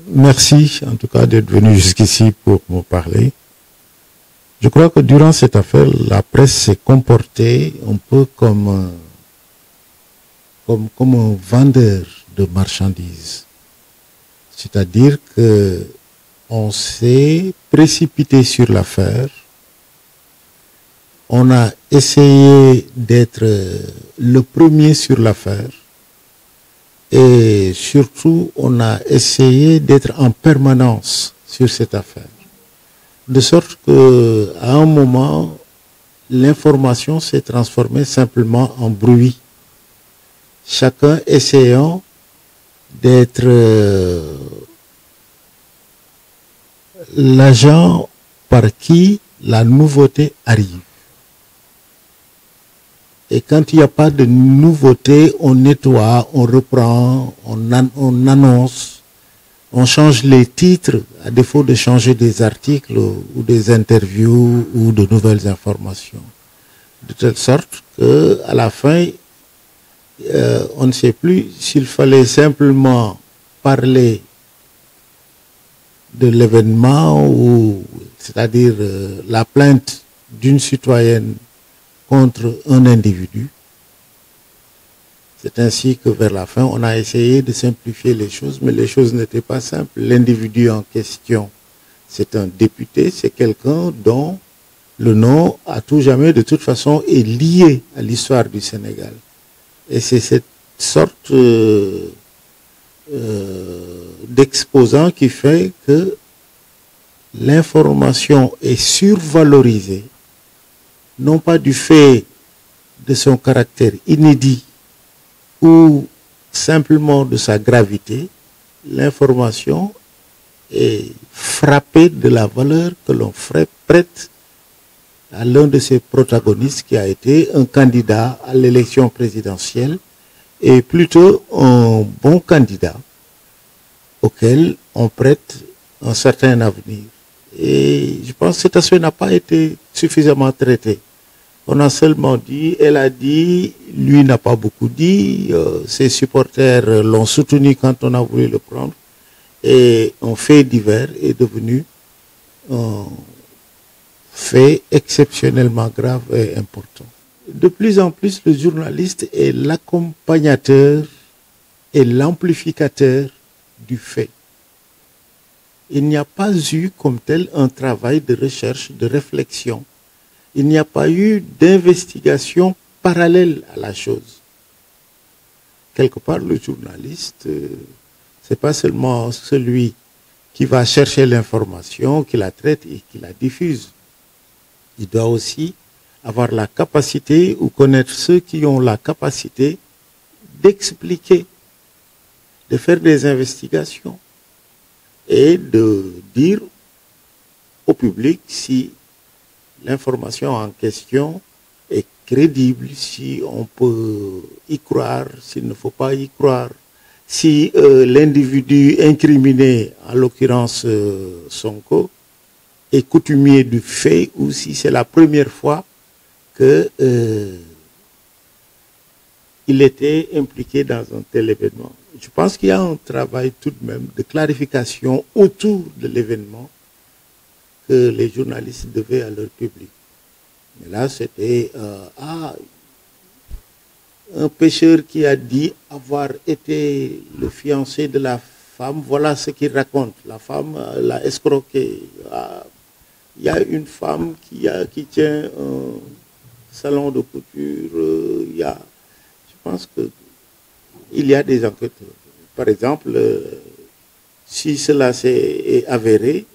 Merci en tout cas d'être venu jusqu'ici pour me parler. Je crois que durant cette affaire, la presse s'est comportée un peu comme un vendeur de marchandises. C'est-à-dire que on s'est précipité sur l'affaire. On a essayé d'être le premier sur l'affaire. Et surtout, on a essayé d'être en permanence sur cette affaire. De sorte qu'à un moment, l'information s'est transformée simplement en bruit. Chacun essayant d'être l'agent par qui la nouveauté arrive. Et quand il n'y a pas de nouveauté, on nettoie, on reprend, on annonce, on change les titres à défaut de changer des articles ou des interviews ou de nouvelles informations. De telle sorte qu'à la fin, on ne sait plus s'il fallait simplement parler de l'événement ou, c'est-à-dire la plainte d'une citoyenne contre un individu. C'est ainsi que vers la fin, on a essayé de simplifier les choses, mais les choses n'étaient pas simples. L'individu en question, c'est un député, c'est quelqu'un dont le nom, à tout jamais, de toute façon, est lié à l'histoire du Sénégal. Et c'est cette sorte d'exposant qui fait que l'information est survalorisée, non pas du fait de son caractère inédit ou simplement de sa gravité. L'information est frappée de la valeur que l'on prête à l'un de ses protagonistes qui a été un candidat à l'élection présidentielle et plutôt un bon candidat auquel on prête un certain avenir. Et je pense que cet aspect n'a pas été suffisamment traité. On a seulement dit, elle a dit, lui n'a pas beaucoup dit, ses supporters l'ont soutenu quand on a voulu le prendre, et un fait divers est devenu un fait exceptionnellement grave et important. De plus en plus, le journaliste est l'accompagnateur et l'amplificateur du fait. Il n'y a pas eu comme tel un travail de recherche, de réflexion. Il n'y a pas eu d'investigation parallèle à la chose. Quelque part, le journaliste, c'est pas seulement celui qui va chercher l'information, qui la traite et qui la diffuse. Il doit aussi avoir la capacité ou connaître ceux qui ont la capacité d'expliquer, de faire des investigations et de dire au public si l'information en question est crédible, si on peut y croire, s'il ne faut pas y croire, si l'individu incriminé, en l'occurrence Sonko, est coutumier du fait ou si c'est la première fois que il était impliqué dans un tel événement. Je pense qu'il y a un travail tout de même de clarification autour de l'événement que les journalistes devaient à leur public. Mais là, c'était un pêcheur qui a dit avoir été le fiancé de la femme. Voilà ce qu'il raconte. La femme l'a escroqué. Il y a une femme qui tient un salon de couture. Je pense qu'il y a des enquêtes. Par exemple, si cela s'est avéré,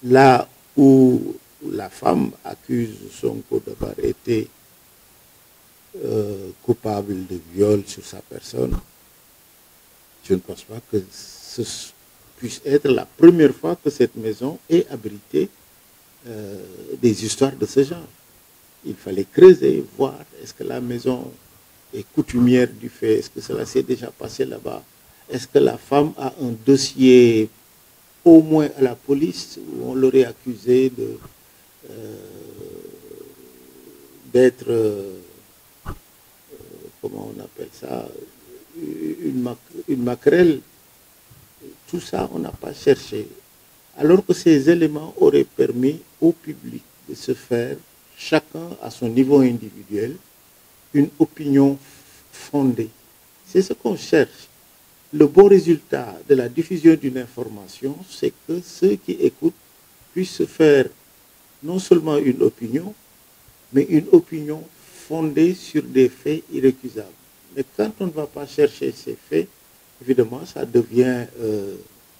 là où la femme accuse Sonko d'avoir été coupable de viol sur sa personne, je ne pense pas que ce puisse être la première fois que cette maison ait abrité des histoires de ce genre. Il fallait creuser, voir, est-ce que la maison est coutumière du fait, est-ce que cela s'est déjà passé là-bas, est-ce que la femme a un dossier au moins à la police où on l'aurait accusé d'être, comment on appelle ça, une maquerelle, tout ça, on n'a pas cherché. Alors que ces éléments auraient permis au public de se faire, chacun à son niveau individuel, une opinion fondée. C'est ce qu'on cherche. Le bon résultat de la diffusion d'une information, c'est que ceux qui écoutent puissent se faire non seulement une opinion, mais une opinion fondée sur des faits irrécusables. Mais quand on ne va pas chercher ces faits, évidemment, ça devient,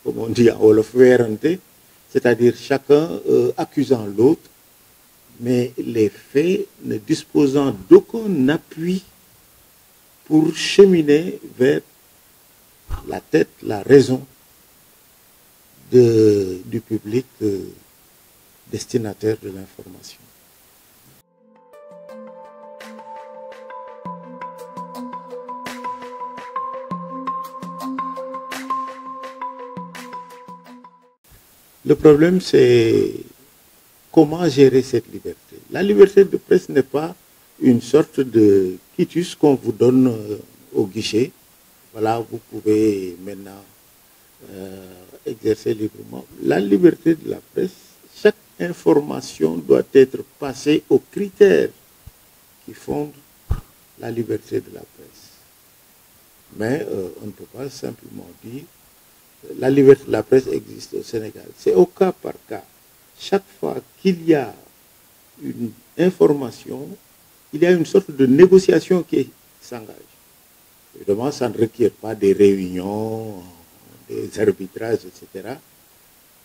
comme on dit en wolof, weerante, c'est-à-dire chacun accusant l'autre, mais les faits ne disposant d'aucun appui pour cheminer vers la tête, la raison du public destinataire de l'information. Le problème, c'est comment gérer cette liberté. La liberté de presse n'est pas une sorte de quitus qu'on vous donne au guichet. Voilà, vous pouvez maintenant exercer librement. La liberté de la presse, chaque information doit être passée aux critères qui fondent la liberté de la presse. Mais on ne peut pas simplement dire la liberté de la presse existe au Sénégal. C'est au cas par cas. Chaque fois qu'il y a une information, il y a une sorte de négociation qui s'engage. Évidemment, ça ne requiert pas des réunions, des arbitrages, etc.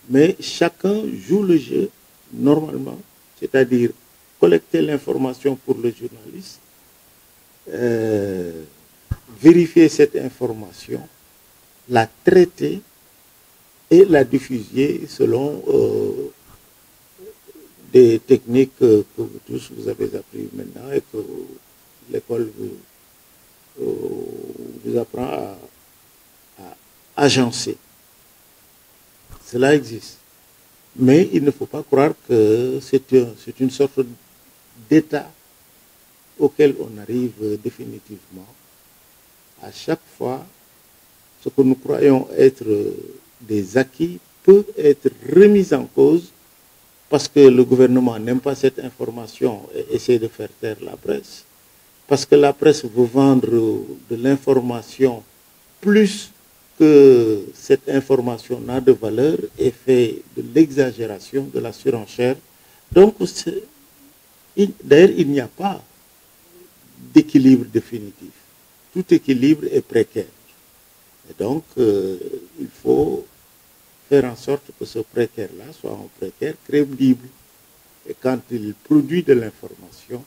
Mais chacun joue le jeu normalement, c'est-à-dire collecter l'information pour le journaliste, vérifier cette information, la traiter et la diffuser selon des techniques que vous tous vous avez appris maintenant et que l'école vous apprend à agencer. Cela existe. Mais il ne faut pas croire que c'est une sorte d'état auquel on arrive définitivement. À chaque fois, ce que nous croyons être des acquis peut être remis en cause parce que le gouvernement n'aime pas cette information et essaie de faire taire la presse, parce que la presse veut vendre de l'information plus que cette information n'a de valeur et fait de l'exagération, de la surenchère. Donc, d'ailleurs, il n'y a pas d'équilibre définitif. Tout équilibre est précaire. Et donc, il faut faire en sorte que ce précaire-là soit un précaire crédible. Et quand il produit de l'information,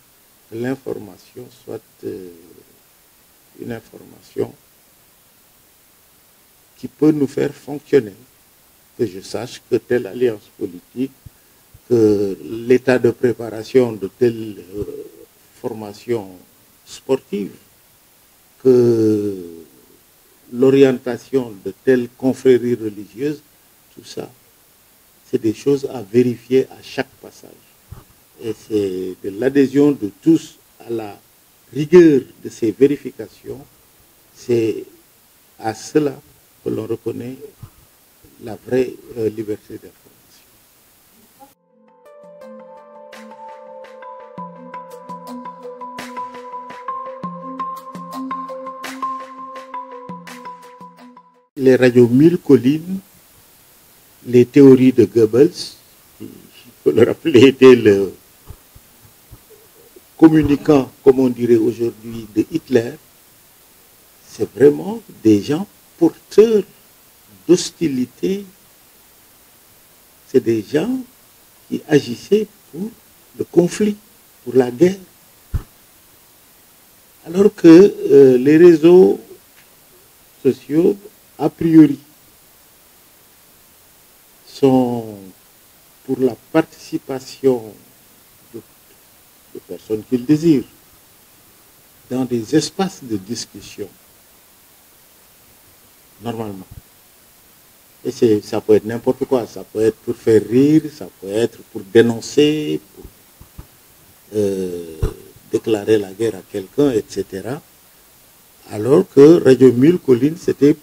que l'information soit une information qui peut nous faire fonctionner. Que je sache que telle alliance politique, que l'état de préparation de telle formation sportive, que l'orientation de telle confrérie religieuse, tout ça, c'est des choses à vérifier à chaque passage. Et c'est de l'adhésion de tous à la rigueur de ces vérifications, c'est à cela que l'on reconnaît la vraie liberté d'information. Les radios mille collines, les théories de Goebbels, qui, il faut le rappeler, était le communicant, comme on dirait aujourd'hui, de Hitler, c'est vraiment des gens porteurs d'hostilité. C'est des gens qui agissaient pour le conflit, pour la guerre. Alors que les réseaux sociaux, a priori, sont pour la participation de personnes qu'ils désirent dans des espaces de discussion, normalement. Et ça peut être n'importe quoi, ça peut être pour faire rire, ça peut être pour dénoncer, pour déclarer la guerre à quelqu'un, etc. Alors que Radio Mille Collines, c'était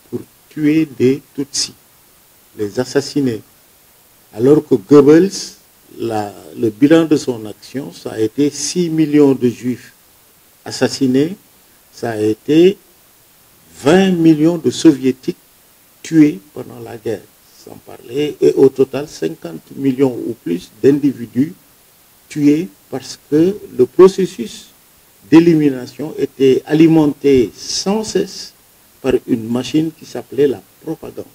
pour tuer des Tutsis, les assassiner. Alors que Goebbels, le bilan de son action, ça a été 6 millions de Juifs assassinés, ça a été 20 millions de Soviétiques tués pendant la guerre, sans parler, et au total 50 millions ou plus d'individus tués parce que le processus d'élimination était alimenté sans cesse par une machine qui s'appelait la propagande.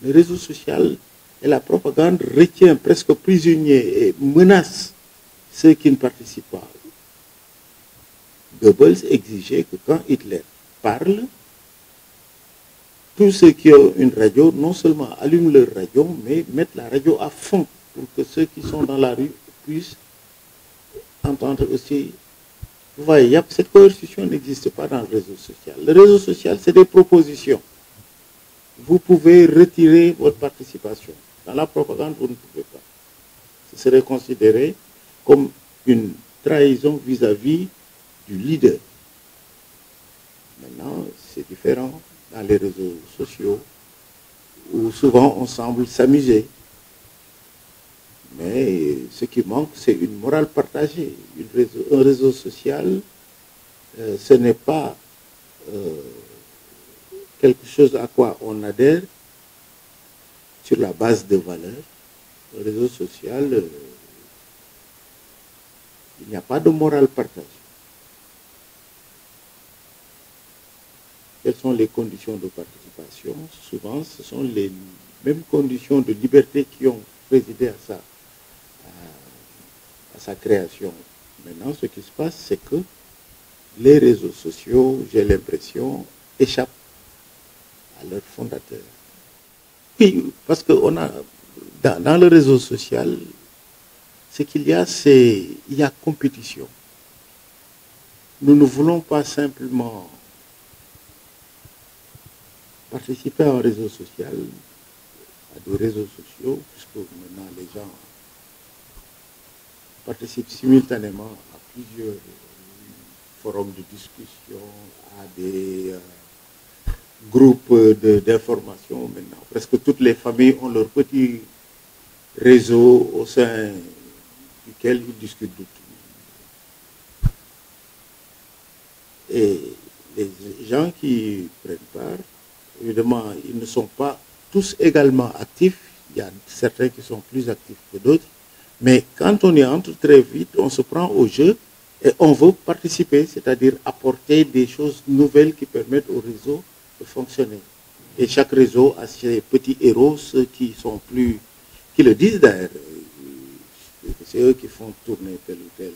Le réseau social et la propagande retient presque prisonniers et menace ceux qui ne participent pas. Goebbels exigeait que quand Hitler parle, tous ceux qui ont une radio, non seulement allument leur radio, mais mettent la radio à fond pour que ceux qui sont dans la rue puissent entendre aussi. Vous voyez, cette coercition n'existe pas dans le réseau social. Le réseau social, c'est des propositions. Vous pouvez retirer votre participation. Dans la propagande, vous ne pouvez pas. Ce serait considéré comme une trahison vis-à-vis du leader. Maintenant, c'est différent dans les réseaux sociaux, où souvent on semble s'amuser. Mais ce qui manque, c'est une morale partagée. Un réseau social, ce n'est pas quelque chose à quoi on adhère sur la base de valeurs. Le réseau social, il n'y a pas de morale partagée. Quelles sont les conditions de participation? Souvent, ce sont les mêmes conditions de liberté qui ont présidé à sa création. Maintenant, ce qui se passe, c'est que les réseaux sociaux, j'ai l'impression, échappent à leur fondateur. Oui, parce que dans le réseau social, ce qu'il y a, il y a compétition. Nous ne voulons pas simplement participer à un réseau social, à des réseaux sociaux, puisque maintenant les gens participent simultanément à plusieurs forums de discussion, à des groupes d'information maintenant. Presque toutes les familles ont leur petit réseau au sein duquel ils discutent de tout. Et les gens qui prennent part, évidemment, ils ne sont pas tous également actifs. Il y a certains qui sont plus actifs que d'autres. Mais quand on y entre très vite, on se prend au jeu et on veut participer, c'est-à-dire apporter des choses nouvelles qui permettent au réseau de fonctionner. Et chaque réseau a ses petits héros, ceux qui sont plus, qui le disent d'ailleurs. C'est eux qui font tourner tel ou tel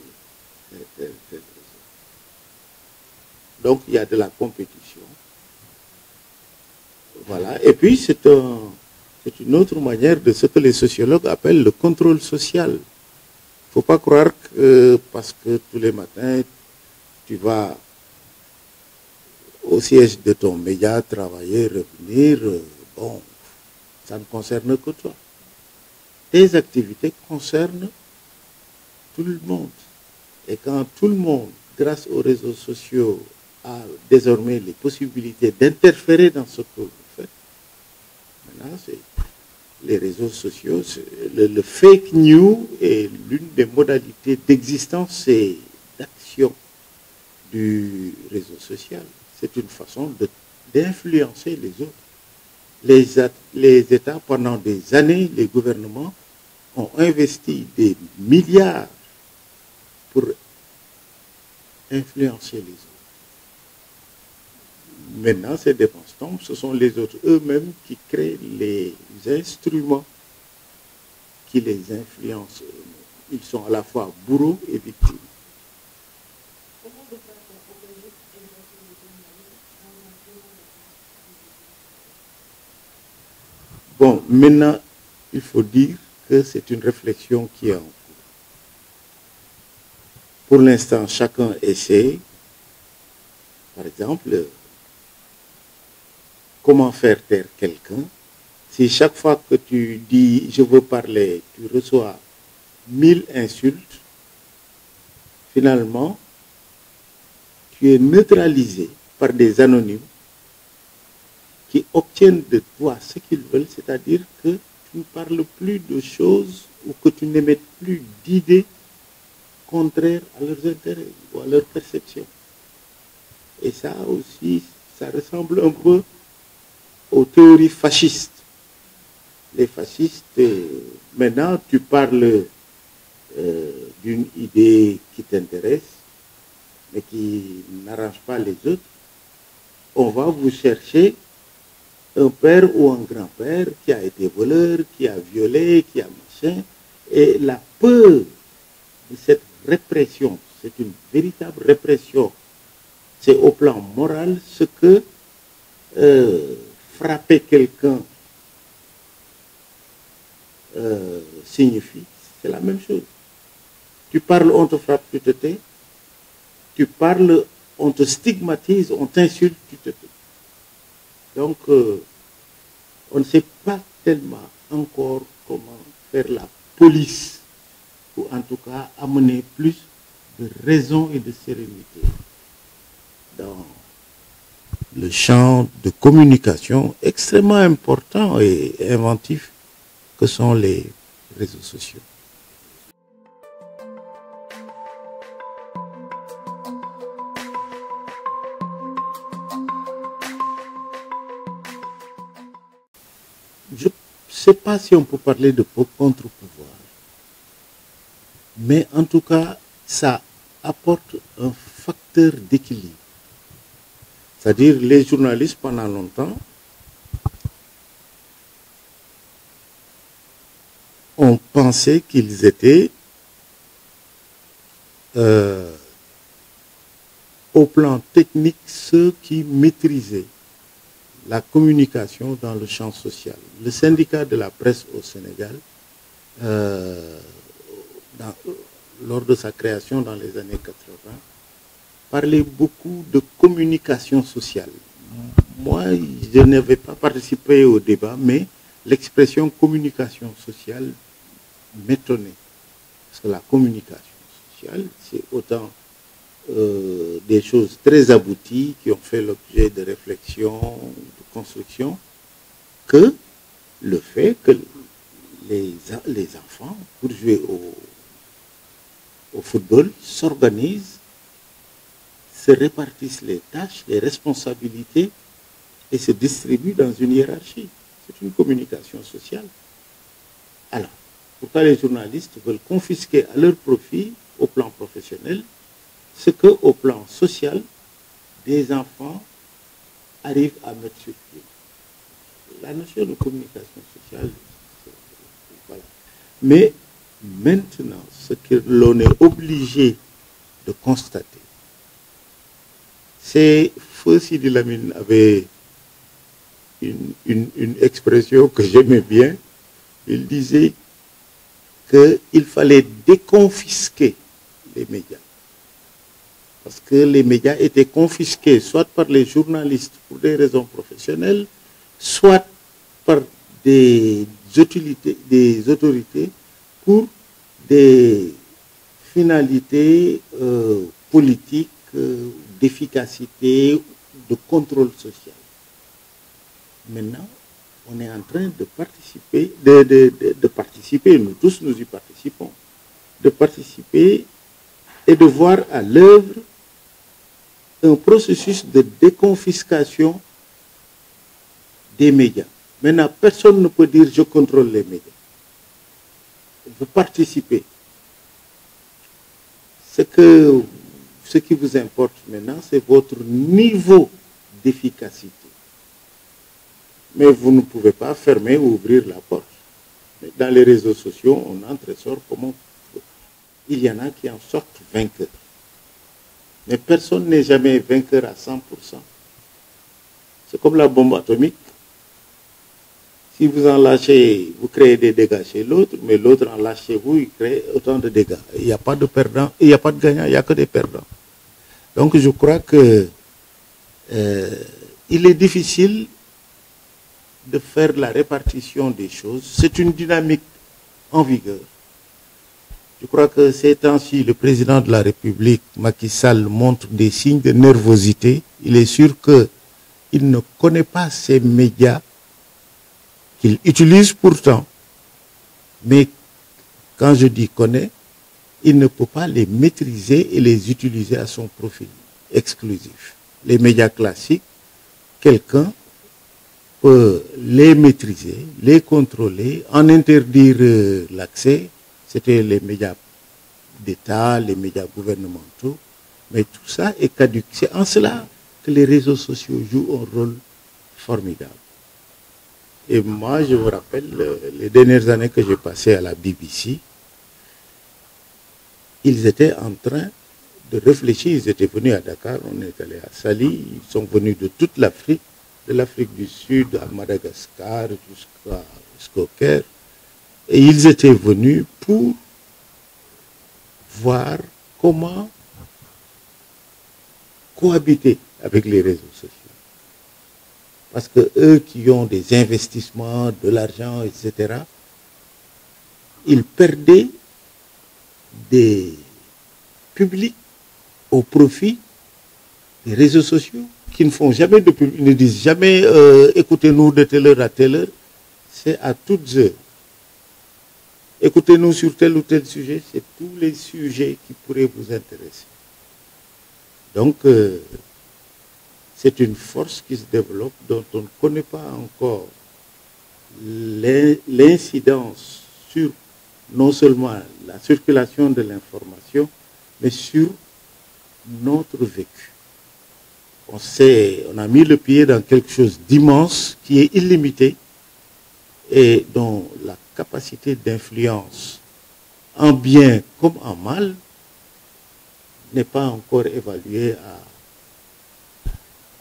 réseau. Donc il y a de la compétition. Voilà. Et puis c'est une autre manière de ce que les sociologues appellent le contrôle social. Il ne faut pas croire que parce que tous les matins, tu vas au siège de ton média, travailler, revenir, bon, ça ne concerne que toi. Tes activités concernent tout le monde. Et quand tout le monde, grâce aux réseaux sociaux, a désormais les possibilités d'interférer dans ce que vous faites, maintenant, c'est les réseaux sociaux, le fake news est l'une des modalités d'existence et d'action du réseau social. C'est une façon d'influencer les autres. Les États, pendant des années, les gouvernements ont investi des milliards pour influencer les autres. Maintenant, ces dépenses tombent, ce sont les autres eux-mêmes qui créent les instruments qui les influencent eux-mêmes. Ils sont à la fois bourreaux et victimes. Bon, maintenant, il faut dire que c'est une réflexion qui est en cours. Pour l'instant, chacun essaie, par exemple, comment faire taire quelqu'un. Si chaque fois que tu dis « je veux parler », tu reçois 1000 insultes, finalement, tu tu es neutralisé par des anonymes qui obtiennent de toi ce qu'ils veulent, c'est-à-dire que tu ne parles plus de choses ou que tu n'émettes plus d'idées contraires à leurs intérêts ou à leur perception. Et ça aussi, ça ressemble un peu aux théories fascistes. Les fascistes, maintenant tu parles d'une idée qui t'intéresse, mais qui n'arrange pas les autres, on va vous chercher un père ou un grand-père qui a été voleur, qui a violé, qui a machin, et la peur de cette répression, c'est une véritable répression. C'est au plan moral ce que frapper quelqu'un signifie, c'est la même chose. Tu parles, on te frappe, tu te tais. Tu parles, on te stigmatise, on t'insulte, tu te tais. Donc, on ne sait pas tellement encore comment faire la police, ou en tout cas amener plus de raison et de sérénité dans le champ de communication extrêmement important et inventif que sont les réseaux sociaux. Je ne sais pas si on peut parler de contre-pouvoir, mais en tout cas, ça apporte un facteur d'équilibre. C'est-à-dire les journalistes, pendant longtemps, ont pensé qu'ils étaient au plan technique ceux qui maîtrisaient la communication dans le champ social. Le syndicat de la presse au Sénégal, lors de sa création dans les années 80, parlait beaucoup de communication sociale. Moi, je n'avais pas participé au débat, mais l'expression communication sociale m'étonnait. Parce que la communication sociale, c'est autant des choses très abouties qui ont fait l'objet de réflexion, de construction, que le fait que les enfants, pour jouer au football, s'organisent, se répartissent les tâches, les responsabilités et se distribuent dans une hiérarchie. C'est une communication sociale. Alors, pourquoi les journalistes veulent confisquer à leur profit, au plan professionnel, ce qu'au plan social, des enfants arrivent à mettre sur pied. La notion de communication sociale, voilà. Mais maintenant, ce que l'on est obligé de constater, c'est, Feu Sidi Lamine avait une expression que j'aimais bien. Il disait qu'il fallait déconfisquer les médias. Parce que les médias étaient confisqués soit par les journalistes pour des raisons professionnelles, soit par des autorités pour des finalités politiques, d'efficacité, de contrôle social. Maintenant, on est en train de participer, nous tous nous y participons, de participer et de voir à l'œuvre un processus de déconfiscation des médias. Maintenant, personne ne peut dire je contrôle les médias. Il faut participer. Ce qui vous importe maintenant, c'est votre niveau d'efficacité. Mais vous ne pouvez pas fermer ou ouvrir la porte. Dans les réseaux sociaux, on entre et sort comme on peut. Il y en a qui en sortent vainqueurs. Mais personne n'est jamais vainqueur à 100%. C'est comme la bombe atomique. Si vous en lâchez, vous créez des dégâts chez l'autre, mais l'autre en lâche chez vous, il crée autant de dégâts. Il n'y a pas de perdants, il n'y a pas de gagnants, il n'y a que des perdants. Donc je crois que il est difficile de faire la répartition des choses. C'est une dynamique en vigueur. Je crois que ces temps-ci, le président de la République, Macky Sall, montre des signes de nervosité. Il est sûr qu'il ne connaît pas ces médias qu'il utilise pourtant. Mais quand je dis connaît, il ne peut pas les maîtriser et les utiliser à son profil exclusif. Les médias classiques, quelqu'un peut les maîtriser, les contrôler, en interdire l'accès. C'était les médias d'État, les médias gouvernementaux, mais tout ça est caduc. C'est en cela que les réseaux sociaux jouent un rôle formidable. Et moi, je vous rappelle, les dernières années que j'ai passées à la BBC, ils étaient en train de réfléchir. Ils étaient venus à Dakar, on est allé à Sali, ils sont venus de toute l'Afrique, de l'Afrique du Sud à Madagascar jusqu'au Caire. Et ils étaient venus pour voir comment cohabiter avec les réseaux sociaux. Parce que eux qui ont des investissements, de l'argent, etc., ils perdaient des publics au profit des réseaux sociaux qui ne font jamais de public, ils ne disent jamais écoutez-nous de telle heure à telle heure, c'est à toutes heures. Écoutez-nous sur tel ou tel sujet, c'est tous les sujets qui pourraient vous intéresser. Donc, c'est une force qui se développe dont on ne connaît pas encore l'incidence sur non seulement la circulation de l'information, mais sur notre vécu. On a mis le pied dans quelque chose d'immense qui est illimité et dont la capacité d'influence en bien comme en mal n'est pas encore évaluée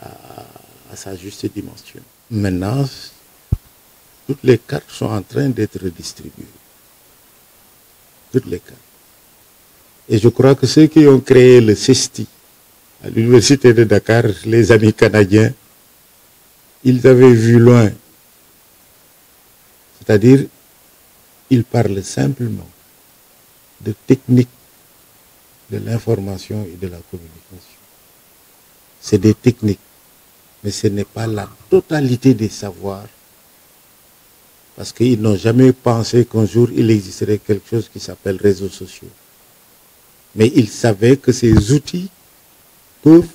à sa juste dimension. Maintenant, toutes les cartes sont en train d'être redistribuées. Toutes les cartes. Et je crois que ceux qui ont créé le CESTI à l'université de Dakar, les amis canadiens, ils avaient vu loin. C'est-à-dire, ils parlent simplement de technique de l'information et de la communication. C'est des techniques, mais ce n'est pas la totalité des savoirs, parce qu'ils n'ont jamais pensé qu'un jour il existerait quelque chose qui s'appelle réseaux sociaux. Mais ils savaient que ces outils peuvent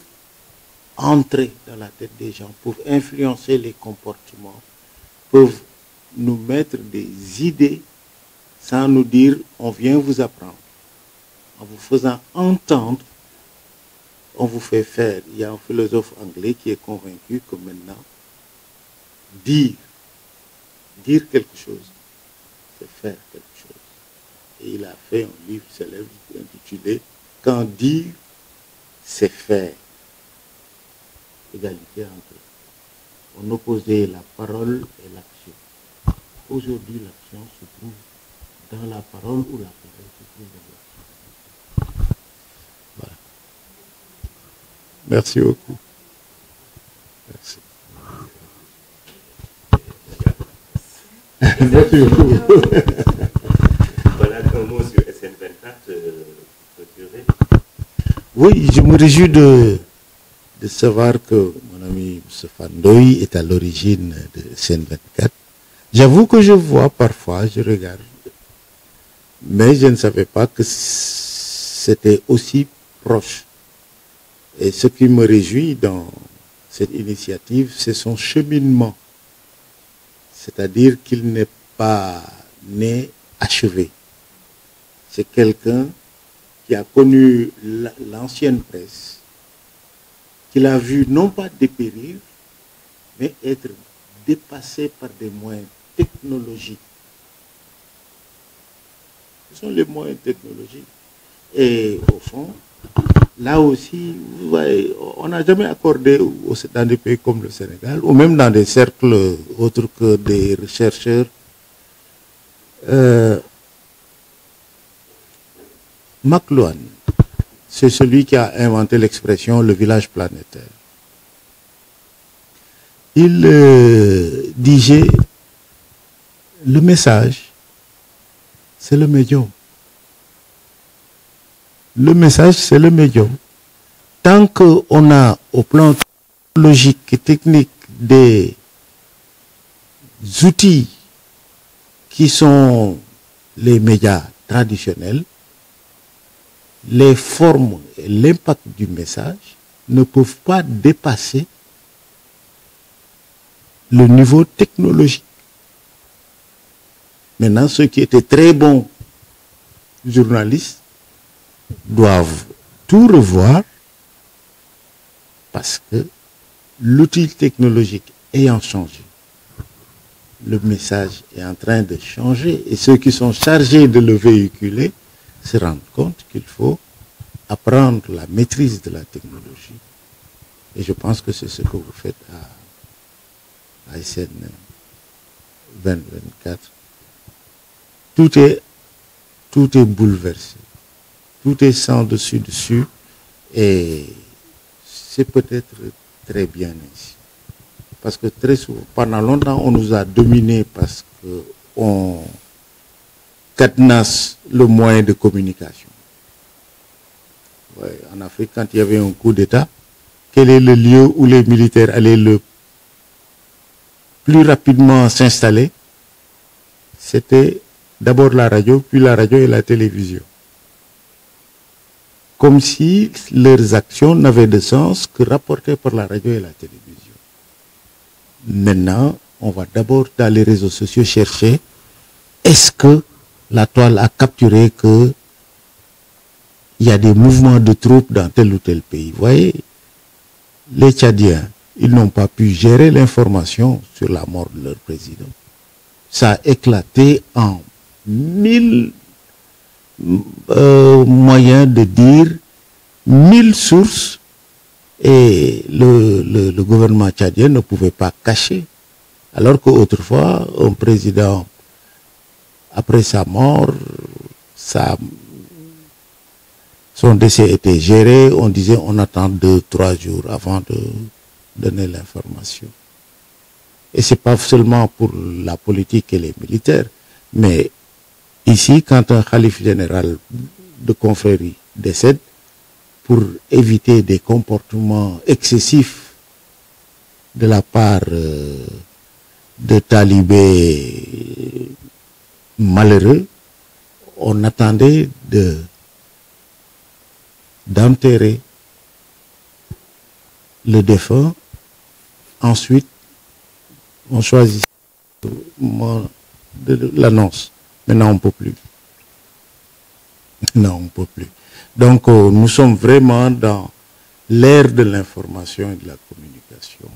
entrer dans la tête des gens, peuvent influencer les comportements, peuvent nous mettre des idées sans nous dire on vient vous apprendre. En vous faisant entendre, on vous fait faire. Il y a un philosophe anglais qui est convaincu que maintenant, dire quelque chose, c'est faire quelque chose. Et il a fait un livre célèbre intitulé « Quand dire, c'est faire ». Égalité entre eux. On opposait la parole et l'action. Aujourd'hui, l'action se trouve dans la parole ou la parole se trouve dans l'action. Voilà. Merci beaucoup. Merci. Merci beaucoup. Voilà un mot sur SN24. Oui, je me réjouis de savoir que mon ami Moustapha Ndoye est à l'origine de SN24. J'avoue que je vois parfois, je regarde, mais je ne savais pas que c'était aussi proche. Et ce qui me réjouit dans cette initiative, c'est son cheminement. C'est-à-dire qu'il n'est pas né achevé. C'est quelqu'un qui a connu l'ancienne presse, qu'il a vu non pas dépérir, mais être dépassé par des moyens technologiques. Ce sont les moyens technologiques. Et au fond, là aussi, vous voyez, on n'a jamais accordé dans des pays comme le Sénégal, ou même dans des cercles autres que des chercheurs, McLuhan, c'est celui qui a inventé l'expression « le village planétaire ». Il disait « le message, c'est le médium ». Le message, c'est le médium. Tant qu'on a au plan logique et technique des outils qui sont les médias traditionnels, les formes et l'impact du message ne peuvent pas dépasser le niveau technologique. Maintenant, ceux qui étaient très bons journalistes doivent tout revoir parce que l'outil technologique ayant changé, le message est en train de changer et ceux qui sont chargés de le véhiculer se rendent compte qu'il faut apprendre la maîtrise de la technologie. Et je pense que c'est ce que vous faites à SN 2024. Tout est bouleversé. Tout est sans dessus et c'est peut-être très bien ainsi. Parce que très souvent, pendant longtemps, on nous a dominés parce qu'on cadenasse le moyen de communication. Ouais, en Afrique, quand il y avait un coup d'État, quel est le lieu où les militaires allaient le plus rapidement s'installer? C'était d'abord la radio, puis la radio et la télévision. Comme si leurs actions n'avaient de sens que rapportées par la radio et la télévision. Maintenant, on va d'abord dans les réseaux sociaux chercher est-ce que la toile a capturé qu'il y a des mouvements de troupes dans tel ou tel pays. Vous voyez, les Tchadiens, ils n'ont pas pu gérer l'information sur la mort de leur président. Ça a éclaté en 1000 moyens de dire, 1000 sources, et le gouvernement tchadien ne pouvait pas cacher. Alors qu'autrefois, un président, après sa mort, son décès était géré, on disait on attend 2-3 jours avant de donner l'information. Et ce n'est pas seulement pour la politique et les militaires, mais ici, quand un calife général de confrérie décède, pour éviter des comportements excessifs de la part de talibés malheureux, on attendait d'enterrer le défunt. Ensuite, on choisit l'annonce. Maintenant, on ne peut plus. Non, on ne peut plus. Donc, nous sommes vraiment dans l'ère de l'information et de la communication.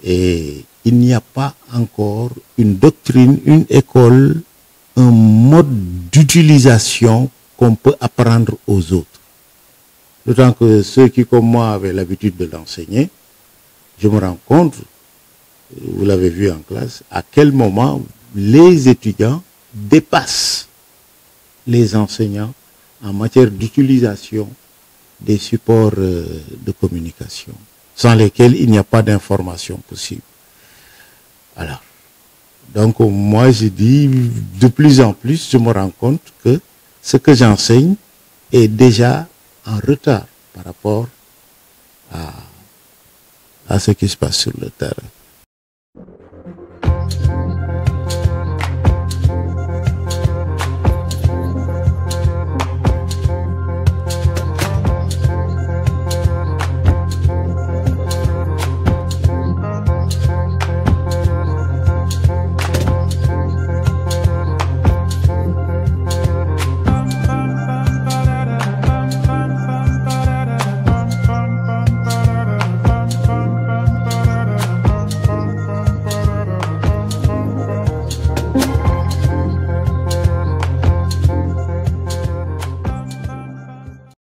Et il n'y a pas encore une doctrine, une école, un mode d'utilisation qu'on peut apprendre aux autres. D'autant que ceux qui, comme moi, avaient l'habitude de l'enseigner, je me rends compte, vous l'avez vu en classe, à quel moment les étudiants dépassent les enseignants en matière d'utilisation des supports de communication, sans lesquels il n'y a pas d'information possible. Alors, donc moi je dis, de plus en plus, je me rends compte que ce que j'enseigne est déjà en retard par rapport à ce qui se passe sur le terrain.